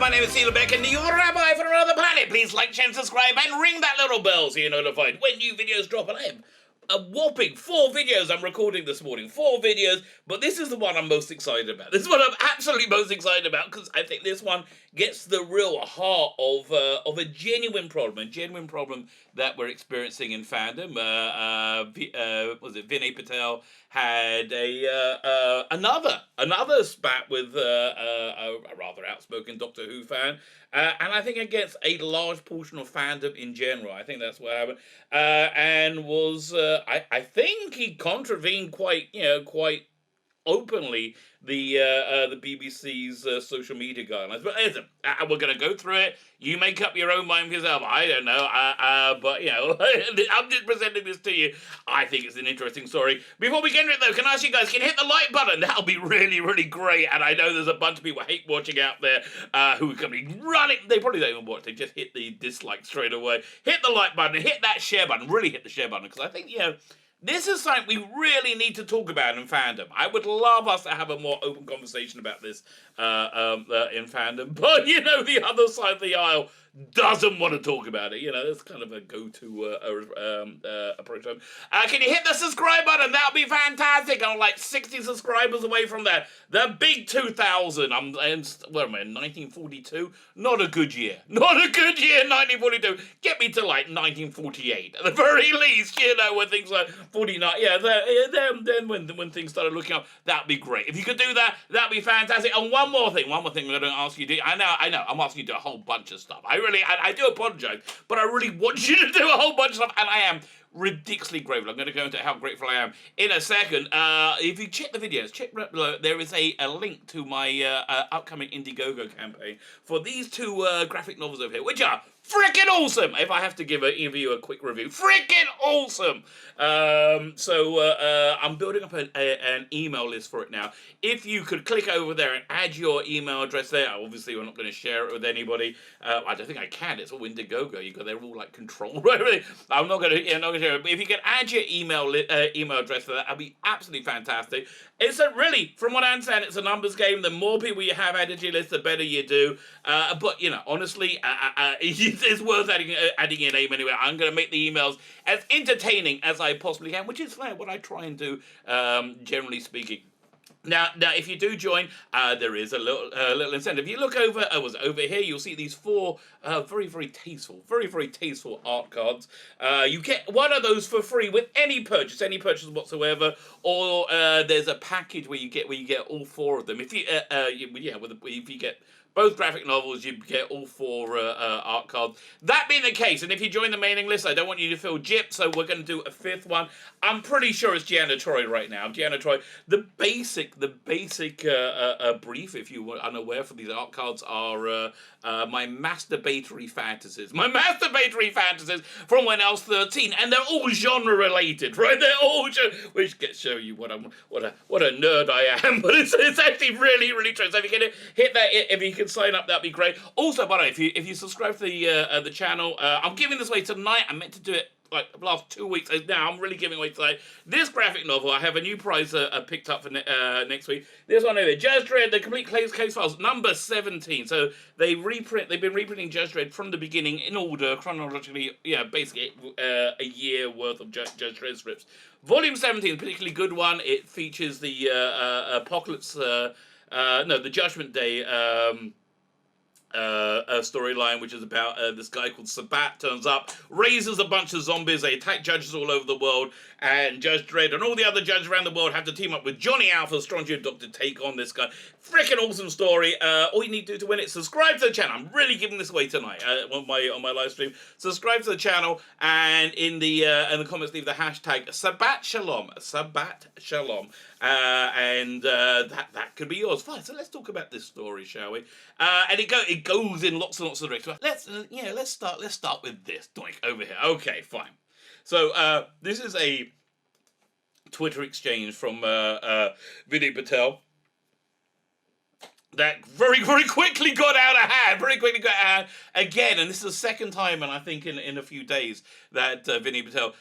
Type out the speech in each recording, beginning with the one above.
my name is Dillon and you're Rabbi from another planet. Please like, share, and subscribe, and ring that little bell so you're notified when new videos drop. And I have a whopping 4 videos I'm recording this morning. 4 videos, but this is the one I'm most excited about. This is what I'm absolutely most excited about, because I think this one gets the real heart of a genuine problem that we're experiencing in fandom. Was it Vinay Patel had another spat with a rather outspoken Doctor Who fan, and I think against a large portion of fandom in general. I think that's what happened, and was I think he contravened quite openly the BBC's social media guidelines. But listen, we're going to go through it. You make up your own mind for yourself. I don't know, but I'm just presenting this to you. I think it's an interesting story. Before we get into it, though, can I ask you guys, can you hit the like button? That'll be really, really great. And I know there's a bunch of people hate watching out there who are going to be running. They probably don't even watch. They just hit the dislike straight away. Hit the like button. Hit that share button. Really hit the share button, because I think, this is something we really need to talk about in fandom. I would love us to have a more open conversation about this in fandom. But, the other side of the aisle doesn't want to talk about it. That's kind of a go-to approach. Can you hit the subscribe button? That would be fantastic. I'm like 60 subscribers away from that. The big 2000. What am I, in 1942? Not a good year. Not a good year, 1942. Get me to like 1948. At the very least, when things like 49. Yeah, then when things started looking up, that'd be great. If you could do that, that'd be fantastic. And one more thing I'm going to ask you to do. I know, I'm asking you to do a whole bunch of stuff. I do apologize, but I really want you to do a whole bunch of stuff, and I am ridiculously grateful. I'm going to go into how grateful I am in a second. If you check the videos, check right below, there is a link to my upcoming Indiegogo campaign for these 2 graphic novels over here, which are freaking awesome, if I have to give you a quick review. Freaking awesome! I'm building up an email list for it now. If you could click over there and add your email address there, obviously we're not going to share it with anybody. I don't think I can. It's all Indiegogo. They're all like controlled. I'm not going to share it. But if you can add your email address for that, that'd be absolutely fantastic. It's really, from what I understand, it's a numbers game. The more people you have added to your list, the better you do. But honestly, it's worth adding your name anyway. I'm going to make the emails as entertaining as I possibly can, which is what I try and do, generally speaking. Now, if you do join, there is a little incentive. If you look over here, you'll see these 4 very, very tasteful art cards. You get one of those for free with any purchase whatsoever, or there's a package where you get all 4 of them. If you get both graphic novels, you get all 4 art cards. That being the case, and if you join the mailing list, I don't want you to feel gypped, so we're going to do a 5th one. I'm pretty sure it's Gianna Troy right now. Gianna Troy. The basic brief, if you were unaware, for these art cards are my masturbatory fantasies. My masturbatory fantasies from when I was 13, and they're all genre related, right? They're all which gets show you what a nerd I am. But it's actually really, really true. So if you can hit that, if you can sign up, that'd be great. Also, by the way, if you subscribe to the channel, I'm giving this away tonight. I meant to do it like the last 2 weeks. Now I'm really giving away tonight. This graphic novel, I have a new prize picked up for next week. This one over here, Judge Dredd, the complete case files, number 17. So they've been reprinting Judge Dredd from the beginning in order, chronologically, basically a year worth of Judge Dredd strips. Volume 17, particularly good one. It features the Apocalypse, the Judgment Day storyline, which is about this guy called Sabat turns up, raises a bunch of zombies, they attack judges all over the world, and Judge Dredd and all the other judges around the world have to team up with Johnny Alpha, Strong Jim Dog, to take on this guy. Freaking awesome story. All you need to do to win it, subscribe to the channel. I'm really giving this away tonight on my live stream. Subscribe to the channel, and in the comments leave the hashtag Sabat Shalom. Sabat Shalom. That could be yours. Fine. So let's talk about this story, shall we? And it goes in lots and lots of directions. Let's start with this. Doink, over here. Okay, fine. So this is a Twitter exchange from Vinay Patel that very, very quickly got out of hand. Again, and this is the second time, and I think in a few days, that Vinay Patel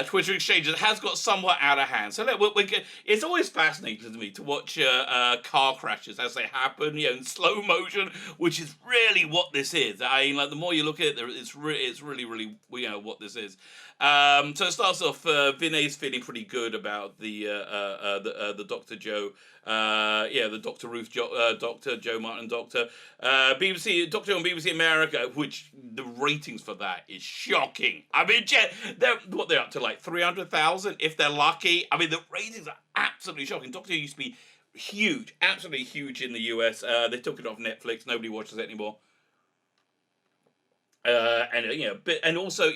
Twitter exchanges has got somewhat out of hand. So look, it's always fascinating to me to watch car crashes as they happen, in slow motion, which is really what this is. I mean, like the more you look at it, it's really, really, what this is. So it starts off. Vinay's feeling pretty good about the Dr. Joe, the Dr. Ruth, Dr. Joe Martin, Doctor. BBC Doctor on BBC America, which the ratings for that is shocking. I mean, they're up to like 300,000 if they're lucky. I mean, the ratings are absolutely shocking. Doctor Who used to be huge, absolutely huge in the US. They took it off Netflix. Nobody watches it anymore. And also,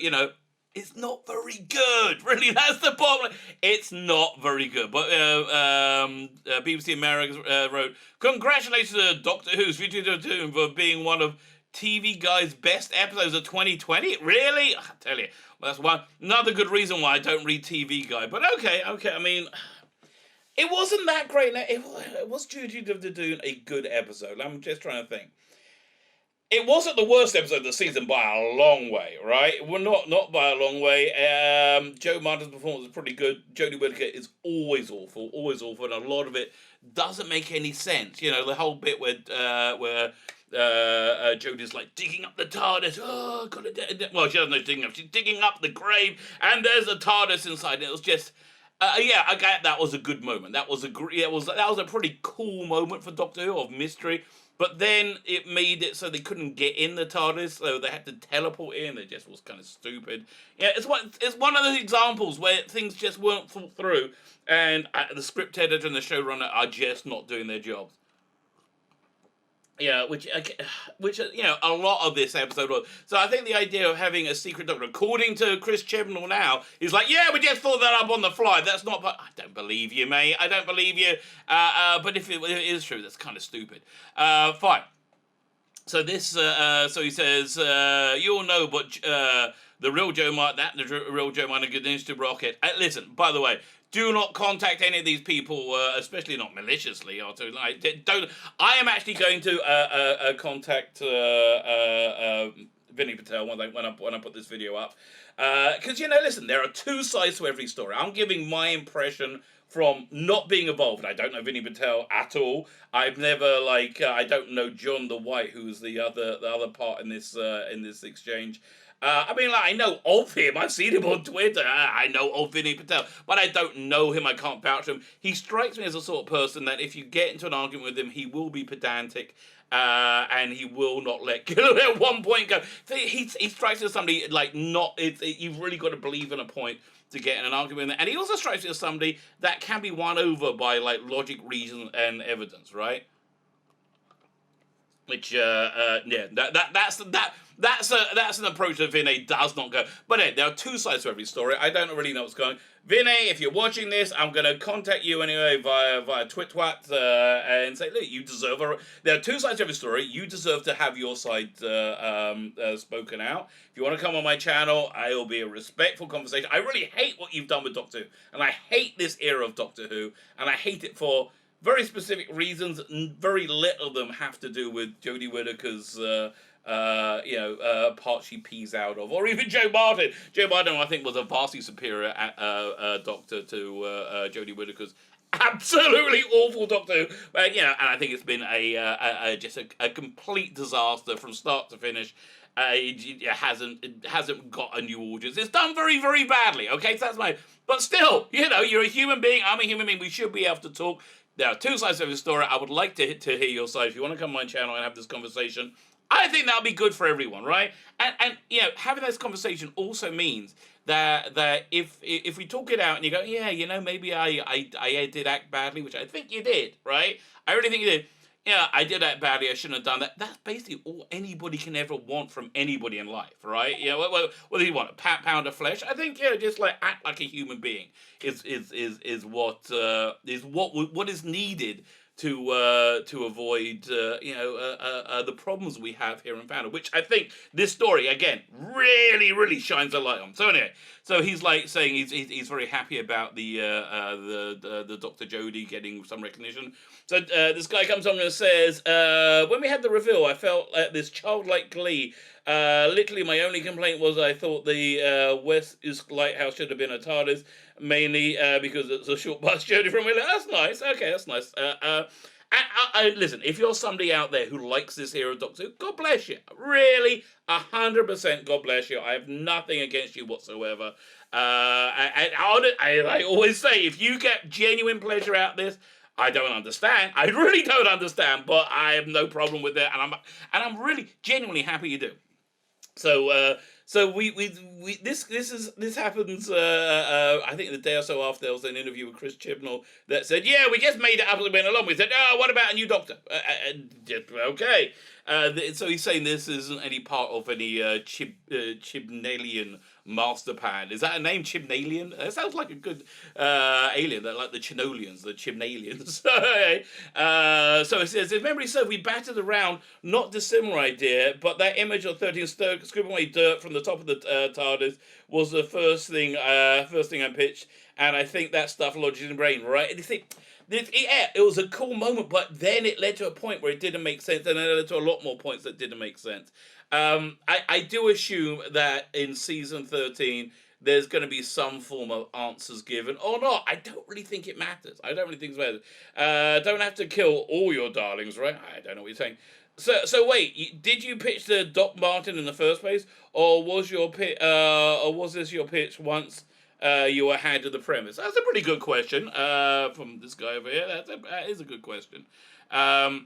it's not very good. Really, that's the problem. It's not very good. But BBC America wrote, "Congratulations to Doctor Who's Future Doom for being one of TV Guide's best episodes of 2020." Really? I tell you, well, that's another good reason why I don't read TV Guide. But okay. I mean, it wasn't that great. It was Future Doom a good episode? I'm just trying to think. It wasn't the worst episode of the season by a long way, right? Well, not by a long way. Joe Martin's performance is pretty good. Jodie Whittaker is always awful, and a lot of it doesn't make any sense. The whole bit where Jodie's like digging up the TARDIS. Oh, well, she doesn't know digging up. She's digging up the grave, and there's a TARDIS inside. And it was just. I get that was a good moment. That was a pretty cool moment for Doctor Who of mystery. But then it made it so they couldn't get in the TARDIS, so they had to teleport in. It just was kind of stupid. Yeah, it's one of those examples where things just weren't thought through, and the script editor and the showrunner are just not doing their jobs. Yeah, which a lot of this episode was. So I think the idea of having a secret doctor, according to Chris Chibnall now, is like, yeah, we just thought that up on the fly. That's not. I don't believe you, mate. I don't believe you. But if it is true, that's kind of stupid. Fine. So this. So he says, you all know, but the real Joe Martin, the real Joe Martin, good news to Rocket. Listen, by the way. Do not contact any of these people, especially not maliciously. Or to, like, don't. I am actually going to contact Vinay Patel when I put this video up, because listen, there are two sides to every story. I'm giving my impression from not being involved. I don't know Vinay Patel at all. I've never I don't know John the White, who's the other part in this exchange. I know of him. I've seen him on Twitter. I know of Vinay Patel, but I don't know him. I can't vouch for him. He strikes me as a sort of person that if you get into an argument with him, he will be pedantic, and he will not let go. At one point go. He strikes me as somebody you've really got to believe in a point to get in an argument with him. And he also strikes me as somebody that can be won over by logic, reason, and evidence, right? Which that's an approach that Vinay does not go. But there are two sides to every story. I don't really know what's going on. Vinay, if you're watching this, I'm going to contact you anyway via TwitWat and say, look, you deserve there are two sides to every story. You deserve to have your side spoken out. If you want to come on my channel, it'll be a respectful conversation. I really hate what you've done with Doctor Who, and I hate this era of Doctor Who, and I hate it for very specific reasons. Very little of them have to do with Jodie Whittaker's part she pees out of, or even Joe Martin. Joe Martin, I think, was a vastly superior doctor to Jodie Whittaker's absolutely awful Doctor Who. But and I think it's been just a complete disaster from start to finish. It hasn't got a new audience. It's done very, very badly. Okay, so that's But still, you're a human being. I'm a human being. We should be able to talk. There are two sides of the story. I would like to hear your side. If you want to come on my channel and have this conversation, I think that'll be good for everyone, right? And having this conversation also means that if we talk it out and you go, yeah, maybe I did act badly, which I think you did, right? I really think you did. Yeah, I did act badly. I shouldn't have done that. That's basically all anybody can ever want from anybody in life, right? What do you want? A pound of flesh? I think just act like a human being is what is needed to avoid the problems we have here in Fandom, which I think this story again really, really shines a light on. So anyway, he's saying he's very happy about the Dr. Jodie getting some recognition. So this guy comes on and says, when we had the reveal, I felt this childlike glee Literally, my only complaint was I thought the West East Lighthouse should have been a TARDIS, mainly because it's a short bus journey from Wheeler. That's nice. Okay, that's nice. Listen, if you're somebody out there who likes this era of Doctor Who, God bless you. Really, 100% God bless you. I have nothing against you whatsoever. I always say, if you get genuine pleasure out of this, I don't understand. I really don't understand, but I have no problem with it, and I'm really genuinely happy you do. So this happens. I think the day or so after there was an interview with Chris Chibnall that said, "Yeah, we just made it up as we went along." We said, "Oh, what about a new Doctor?" Okay. So he's saying this isn't any part of any Chibnallian master plan. Is that a name, Chibnallian? That sounds like a good alien, like the Chinolians, the Chibnalians. So it says, if memory serves, we battered around, not dissimilar idea, but that image of 13 scooping away dirt from the top of the TARDIS was the first thing I pitched, and I think that stuff lodges in the brain, right? And you think, it was a cool moment, but then it led to a point where it didn't make sense, and then it led to a lot more points that didn't make sense. I do assume that in season 13 there's going to be some form of answers given or not. I don't really think it matters. I don't really think it matters. Don't have to kill all your darlings, right? I don't know what you're saying. So wait, did you pitch the Doc Martin in the first place, or was this your pitch once you were handed the premise? That's a pretty good question from this guy over here. That is a good question. To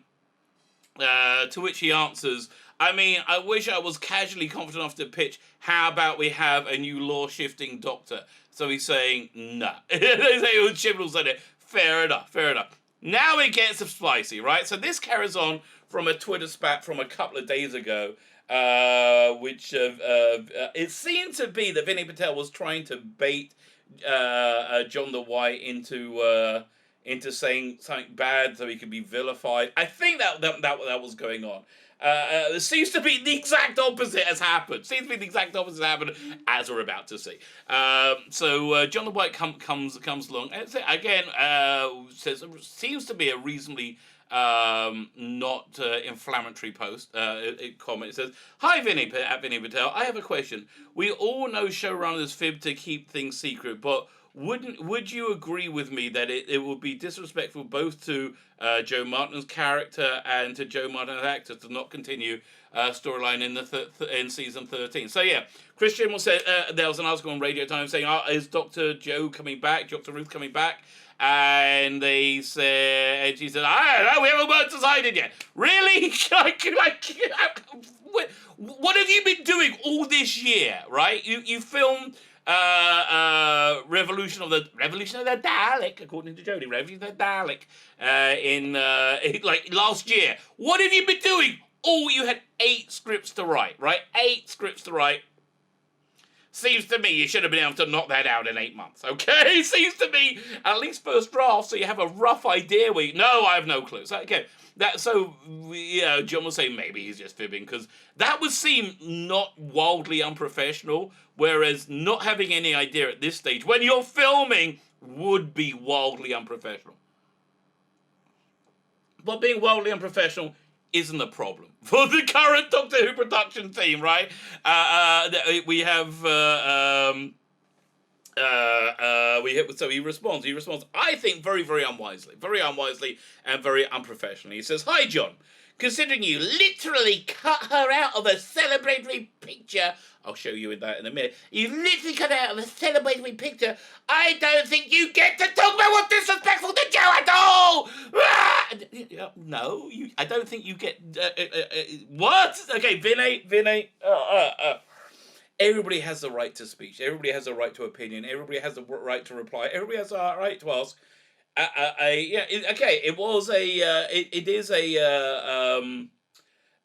which he answers, I mean, I wish I was casually confident enough to pitch, how about we have a new law-shifting Doctor? So he's saying, nah. They say, Chibnall said it. Fair enough. Now it gets spicy, right? So this carries on from a Twitter spat from a couple of days ago, which it seemed to be that Vinay Patel was trying to bait John the White into saying something bad so he could be vilified. I think that was going on. It seems to be the exact opposite has happened. As we're about to see. So John the White comes along. And again, says seems to be a reasonably not inflammatory post comment. It says, "Hi Vinny Patel. I have a question. We all know showrunners fib to keep things secret, but would you agree with me that it would be disrespectful both to Joe Martin's character and to Joe Martin's actor to not continue storyline in season 13? So yeah, Christian will say there was an article on Radio Times saying, "Is Dr. Joe coming back? Dr. Ruth coming back?" And they said, and she said, "I don't know, we haven't decided yet." Really? What have you been doing all this year? Right? You filmed Revolution of the Dalek, according to Jodie, Revolution of the Dalek, in like last year. What have you been doing? Oh, you had 8 scripts to write, right? 8 scripts to write. Seems to me you should have been able to knock that out in 8 months, okay? Seems to me at least first draft, so you have a rough idea. No, I have no clue. So okay, John was saying maybe he's just fibbing because that would seem not wildly unprofessional. Whereas not having any idea at this stage when you're filming would be wildly unprofessional. But being wildly unprofessional isn't a problem for the current Doctor Who production team, right? We have so he responds. I think very, very unwisely, and very unprofessionally. He says, "Hi, John. Considering you literally cut her out of a celebratory picture," I'll show you that in a minute. "You literally cut her out of a celebratory picture. I don't think you get to talk about what's disrespectful to Joe at all." No, I don't think you get. What? Okay, Vinay. Everybody has the right to speech. Everybody has the right to opinion. Everybody has the right to reply. Everybody has the right to ask.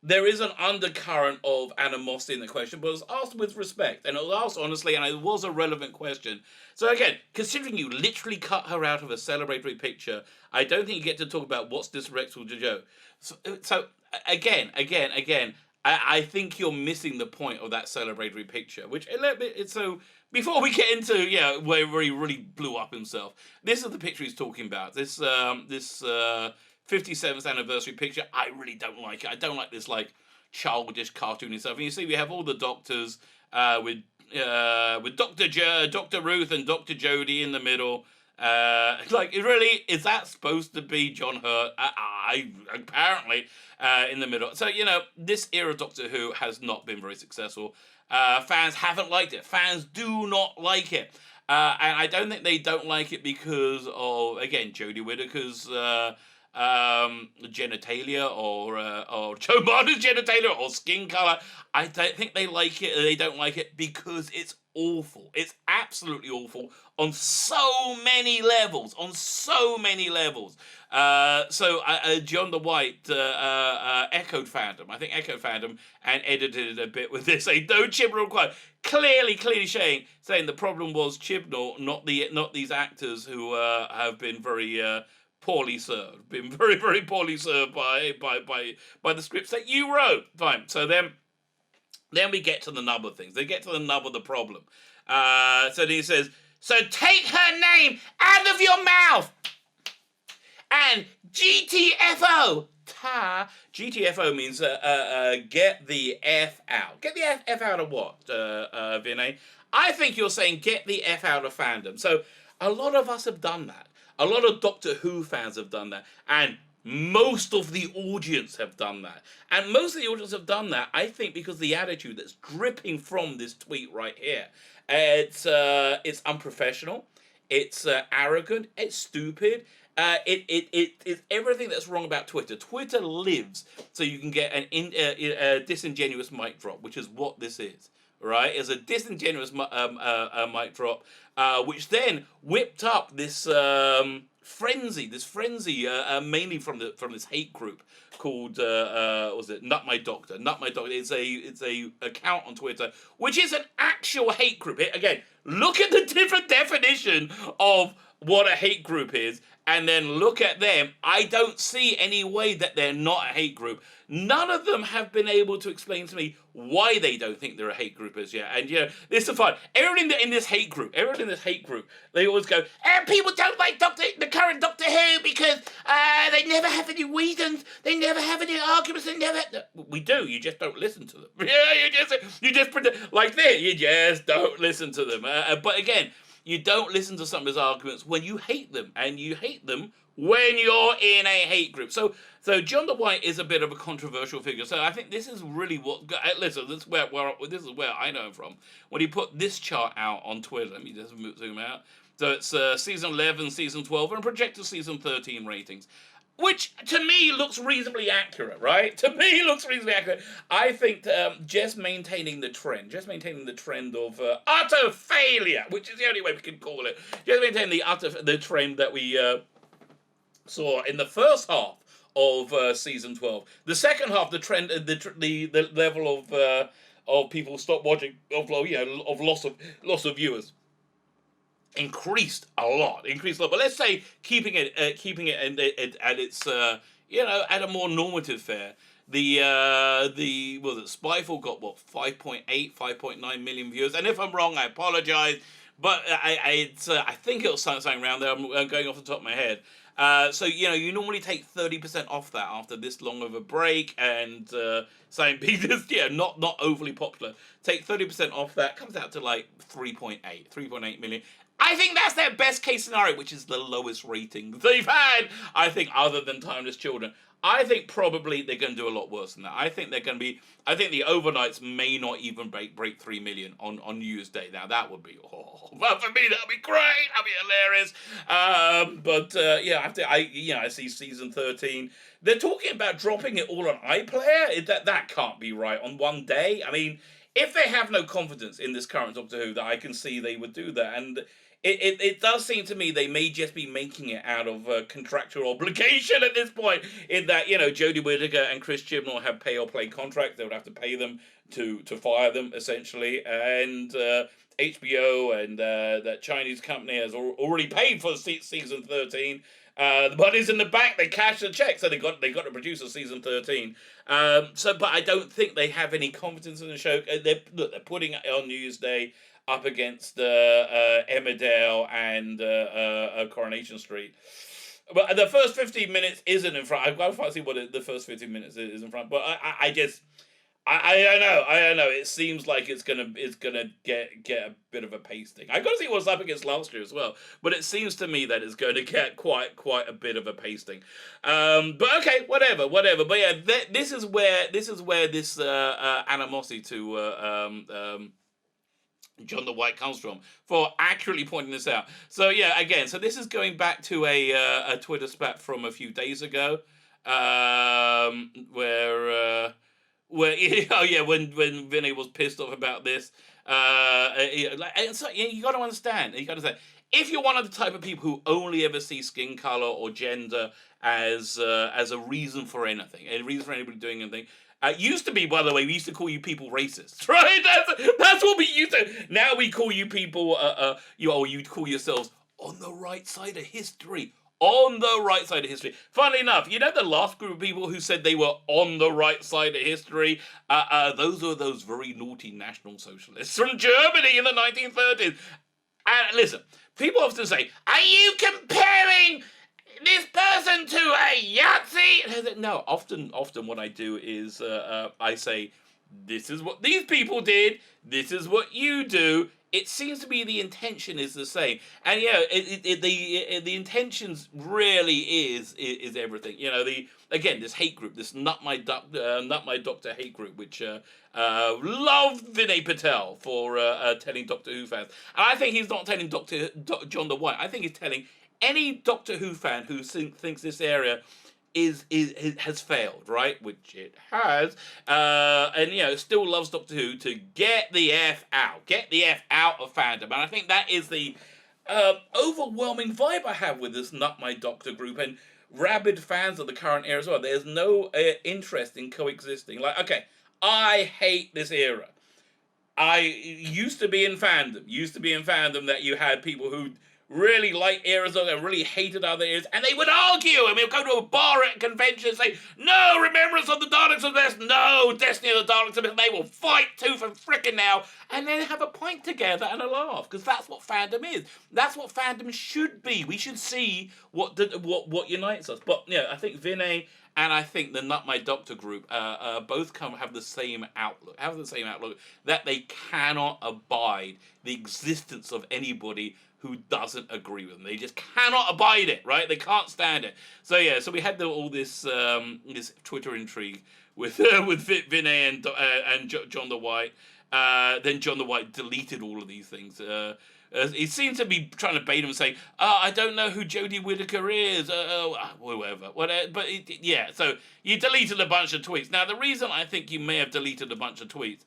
There is an undercurrent of animosity in the question, but it was asked with respect, and it was asked honestly, and it was a relevant question. So again, considering you literally cut her out of a celebratory picture, I don't think you get to talk about what's disrespectful to Joe. So again, I think you're missing the point of that celebratory picture, which a little bit. So before we get into where he really blew up himself, this is the picture he's talking about. This 57th anniversary picture. I really don't like it. I don't like this childish, cartoony stuff. And you see, we have all the doctors with Dr. Ruth and Dr. Jody in the middle. Like, really, is that supposed to be John Hurt? I apparently in the middle. So, this era of Doctor Who has not been very successful. Fans haven't liked it. Fans do not like it. And I don't think they don't like it because of, again, Jodie Whittaker's genitalia or Joe Martin's genitalia or skin color. I don't think they like it. They don't like it because it's awful. It's absolutely awful on so many levels. John the White echoed Fandom. I think echoed Fandom and edited it a bit with this. Saying no Chibnall required. Clearly saying the problem was Chibnall, not these actors who have been very poorly served. Been very, very poorly served by the scripts that you wrote. Fine. So then we get to the nub of things. They get to the nub of the problem. So then he says, so take her name out of your mouth and GTFO. GTFO means get the F out. Get the F out of what, Vinay? I think you're saying get the F out of fandom. So a lot of us have done that. A lot of Doctor Who fans have done that. And most of the audience have done that. And most of the audience have done that, I think, because of the attitude that's dripping from this tweet right here. It's unprofessional. It's arrogant. It's stupid. It's everything that's wrong about Twitter. Twitter lives so you can get a disingenuous mic drop, which is what this is, right? It's a disingenuous mic drop, which then whipped up this frenzy, mainly from this hate group called was it Nut My Doctor? Nut My Doctor. It's a account on Twitter which is an actual hate group. Again, look at the different definition of what a hate group is, and then look at them. I don't see any way that they're not a hate group. None of them have been able to explain to me why they don't think they're a hate group as yet. And this is fun. Everything in this hate group, they always go, people don't like the current Doctor Who because they never have any reasons, they never have any arguments, We do, you just don't listen to them. Yeah, you just pretend like this. You just don't listen to them. But again, you don't listen to some of his arguments when you hate them, and you hate them when you're in a hate group. So John the White is a bit of a controversial figure. So I think this is really what. Listen, this is where I know him from. When he put this chart out on Twitter, let me just zoom out. So it's season 11, season 12, and projected season 13 ratings. Which, to me, looks reasonably accurate, right? To me, looks reasonably accurate. I think just maintaining the trend of utter failure, which is the only way we can call it, just maintaining the trend that we saw in the first half of season 12. The second half, the trend, the level of people stop watching, of loss of viewers, increased a lot. But let's say keeping it at its at a more normative fare. The Spyfall got what 5.9 million viewers, and if I'm wrong, I apologize. But I think it was something around there. I'm going off the top of my head. So you normally take 30% off that after this long of a break, and St. Peter's not overly popular. Take 30% off that, comes out to like 3.8 million. I think that's their best case scenario, which is the lowest rating they've had, I think, other than Timeless Children. I think probably they're going to do a lot worse than that. I think the overnights may not even break 3 million on New Year's Day. Now that would be, well, for me that would be great. That'd be hilarious. I see season 13. They're talking about dropping it all on iPlayer. That can't be right on one day. I mean, if they have no confidence in this current Doctor Who, that I can see they would do that. And it does seem to me they may just be making it out of contractual obligation at this point, in that, Jodie Whittaker and Chris Chibnall have pay or play contracts. They would have to pay them to fire them, essentially. And HBO and that Chinese company has already paid for season 13. The money's in the bank. They cashed the check, so they got to produce a season 13. But I don't think they have any confidence in the show. They're putting it on New Year's Day up against Emmerdale and Coronation Street. But the first 15 minutes isn't in front. I've got to see what the first 15 minutes is in front. But I just, I know. It seems like it's gonna get a bit of a pasting. I got to see what's up against last year as well, but it seems to me that it's going to get quite a bit of a pasting. But okay, whatever. But yeah, this is where this animosity to John the White comes from for accurately pointing this out. So yeah, again, so this is going back to a Twitter spat from a few days ago, where. Well, oh yeah, when Vinny was pissed off about this, and so you got to understand. You got to say, if you're one of the type of people who only ever see skin color or gender as a reason for anything, a reason for anybody doing anything. Used to be, by the way, we used to call you people racist, right? That's what we used to. Now we call you people, you call yourselves on the right side of history, on the right side of history. Funnily enough, you know the last group of people who said they were on the right side of history? Those are those very naughty National Socialists from Germany in the 1930s. And listen, people often say, are you comparing this person to a Yahtzee? No, often what I do is I say, this is what these people did, this is what you do. It seems to be the intention is the same, and yeah, the intentions really is everything. You know, this hate group, this not my doctor hate group, which loved Vinay Patel for telling Doctor Who fans, and I think he's not telling John the White. I think he's telling any Doctor Who fan who thinks this area is has failed, right? Which it has, and still loves Doctor Who to get the F out of fandom, and I think that is the overwhelming vibe I have with this Not My Doctor group and rabid fans of the current era as well. There's no interest in coexisting. Like, okay, I hate this era. I used to be in fandom that you had people who really liked eras and really hated other eras, and they would argue, and we'd go to a bar at a convention and say, no, Remembrance of the Daleks are best, no, Destiny of the Daleks are best, and they will fight tooth and frickin' now, and then have a pint together and a laugh, because that's what fandom is. That's what fandom should be. We should see what unites us. But I think Vinay and I think the Not My Doctor group both have the same outlook. That they cannot abide the existence of anybody who doesn't agree with them. They just cannot abide it, right? They can't stand it. So yeah, so we had all this this Twitter intrigue with with Vinay and John the White. Then John the White deleted all of these things. He seemed to be trying to bait him, saying, I don't know who Jodie Whittaker is, whatever. But yeah, so you deleted a bunch of tweets. Now, the reason I think you may have deleted a bunch of tweets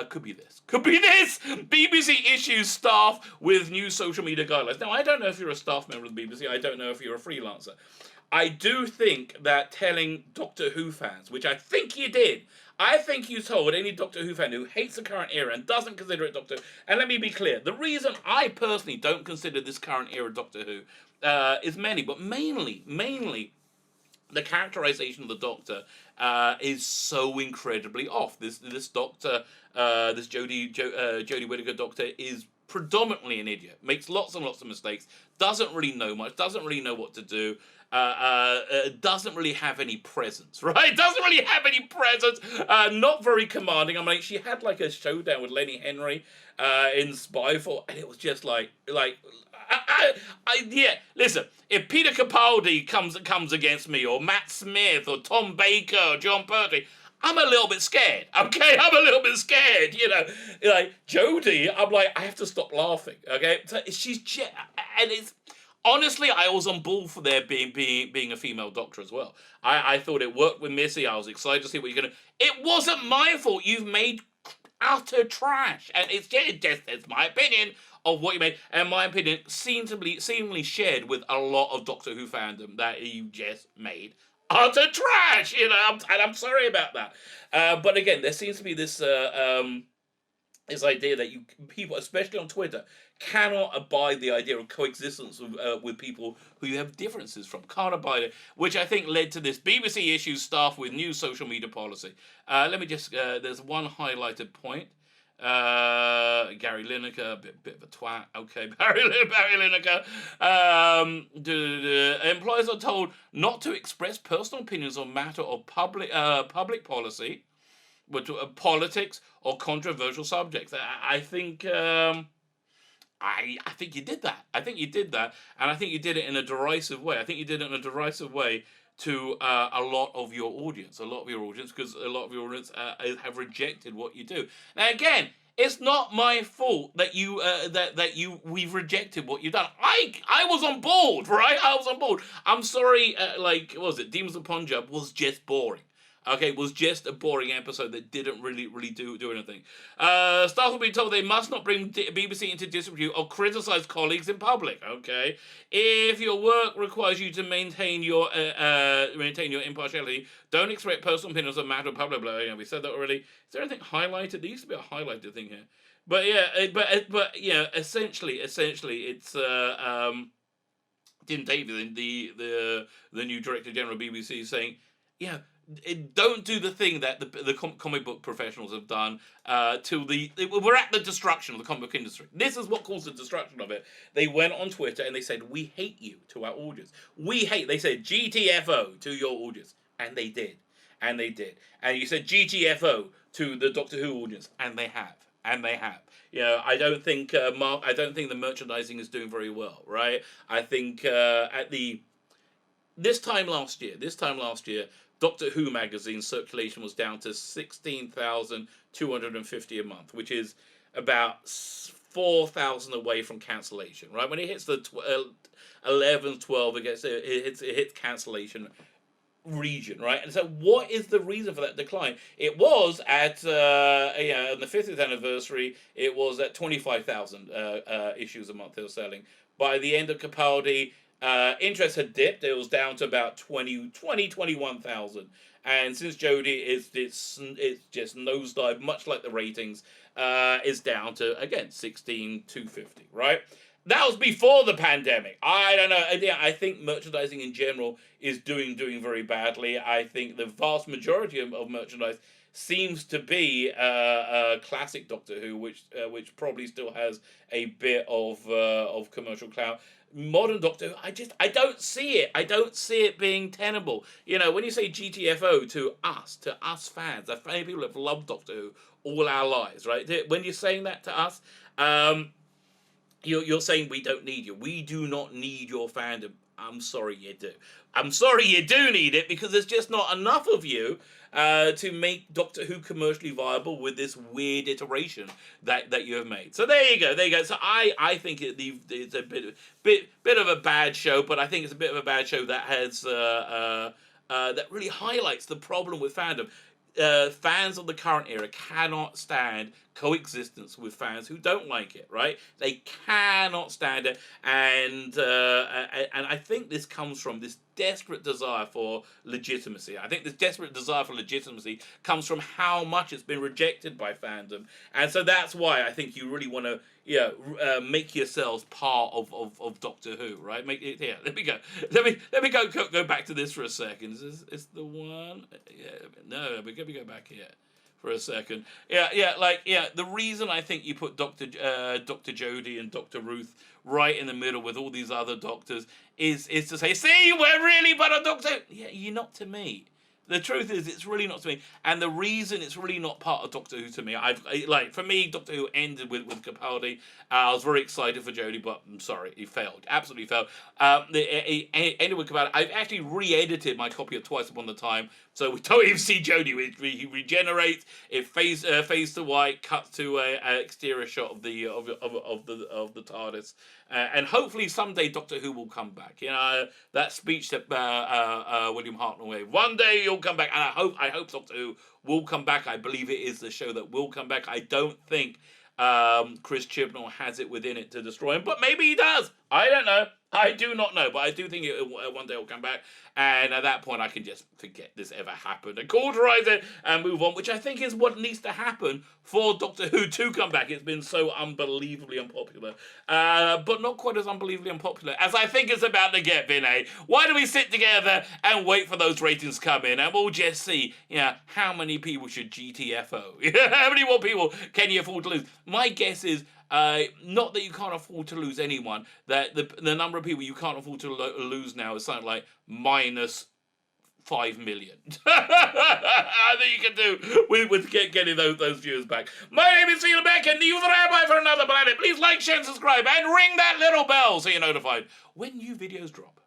could be this. BBC issues staff with new social media guidelines. Now, I don't know if you're a staff member of the BBC. I don't know if you're a freelancer. I do think that telling Doctor Who fans, which I think you did, I think you told any Doctor Who fan who hates the current era and doesn't consider it Doctor Who, and let me be clear, the reason I personally don't consider this current era Doctor Who is many, but mainly the characterization of the Doctor is so incredibly off. This Doctor, this Jodie Whittaker Doctor is predominantly an idiot, makes lots and lots of mistakes, doesn't really know much, doesn't really know what to do, doesn't really have any presence, right? Doesn't really have any presence, not very commanding. I mean, she had like a showdown with Lenny Henry in Spyfall, and it was just yeah, listen, if Peter Capaldi comes against me, or Matt Smith, or Tom Baker, or John Pertwee, I'm a little bit scared, okay? I'm a little bit scared, Like, Jodie, I'm like, I have to stop laughing, okay? So she's just, and it's, honestly, I was on board for there being a female Doctor as well. I thought it worked with Missy. I was excited to see what you're going to... It wasn't my fault. You've made utter trash. And it's my opinion of what you made. And my opinion seemingly shared with a lot of Doctor Who fandom that you just made utter trash, and I'm sorry about that. But again, there seems to be this this idea that people, especially on Twitter, cannot abide the idea of coexistence with people who you have differences from. Can't abide it, which I think led to this BBC issues staff with new social media policy. Let me just, there's one highlighted point. Gary Lineker, bit of a twat. Okay, Barry Lineker. Employers are told not to express personal opinions on matter of public policy. politics or controversial subjects. I think. I think you did that. I think you did that, and I think you did it in a derisive way. I think you did it in a derisive way to a lot of your audience, because a lot of your audience have rejected what you do. Now, again, it's not my fault that we've rejected what you've done. I was on board, right? I was on board. I'm sorry. What was it? Demons of Punjab was just boring. Okay, it was just a boring episode that didn't really do anything. Staff will be told they must not bring BBC into disrepute or criticise colleagues in public. Okay, if your work requires you to maintain your impartiality, don't expect personal opinions on matter of public. Yeah, we said that already. Is there anything highlighted? There used to be a highlighted thing here, but yeah, essentially, it's Tim David, the new director general of BBC, saying, yeah. Don't do the thing that the comic book professionals have done we're at the destruction of the comic book industry. This is what caused the destruction of it. They went on Twitter and they said, we hate you to our audience. They said GTFO to your audience. And they did. And you said GTFO to the Doctor Who audience. And they have. I don't think the merchandising is doing very well, right? I think this time last year, Doctor Who magazine circulation was down to 16,250 a month, which is about 4,000 away from cancellation. Right when it hits the 11, 12, it hits cancellation region. Right, and so what is the reason for that decline? It was at on the 50th anniversary, it was at 25,000 issues a month they were selling. By the end of Capaldi, interest had dipped. It was down to about 21,000. And since Jodie it's just nosedive, much like the ratings, is down to, again, 16,250, right? That was before the pandemic. I don't know. I think merchandising in general is doing very badly. I think the vast majority of merchandise seems to be classic Doctor Who, which probably still has a bit of commercial clout. Modern Doctor Who, I don't see it. I don't see it being tenable. When you say GTFO to us fans, the people that have loved Doctor Who all our lives, right? When you're saying that to us, you're saying we don't need you. We do not need your fandom. I'm sorry you do. I'm sorry you do need it, because there's just not enough of you to make Doctor Who commercially viable with this weird iteration that you have made. So there you go. So I think it's a bit of a bad show, but I think it's a bit of a bad show that has that really highlights the problem with fandom. Fans of the current era cannot stand coexistence with fans who don't like it, right? They cannot stand it, and I think this comes from this desperate desire for legitimacy. I think this desperate desire for legitimacy comes from how much it's been rejected by fandom, and so that's why I think you really want to make yourselves part of Doctor Who, right? Let me go. Let me go back to this for a second. Is this the one? Yeah, no, but let me go back here for a second. The reason I think you put Dr. Jodie and Dr. Ruth right in the middle with all these other doctors is to say, see, we're really but a Doctor. Yeah, you're not to me. The truth is, it's really not to me, and the reason it's really not part of Doctor Who to me, for me, Doctor Who ended with Capaldi. I was very excited for Jodie, but I'm sorry, he failed, absolutely failed. It ended with Capaldi. I've actually re-edited my copy of Twice Upon a Time, so we don't even see Jodie. He regenerates. It fades to white, cuts to an exterior shot of the TARDIS, and hopefully someday Doctor Who will come back. That speech that William Hartnell gave. One day you'll come back, and I hope Doctor Who will come back. I believe it is the show that will come back. I don't think Chris Chibnall has it within it to destroy him, but maybe he does. I don't know. I do not know, but I do think one day it will come back, and at that point I can just forget this ever happened and cauterize it and move on, which I think is what needs to happen for Doctor Who to come back. It's been so unbelievably unpopular, but not quite as unbelievably unpopular as I think it's about to get, Vinay. Why don't we sit together and wait for those ratings to come in, and we'll just see, how many people should GTFO? How many more people can you afford to lose? My guess is, not that you can't afford to lose anyone, that the number of people you can't afford to lose now is something like minus 5 million. that you can do with getting those viewers back. My name is Dillon Beck, and you're the Rabbi for Another Planet. Please like, share, and subscribe, and ring that little bell so you're notified when new videos drop.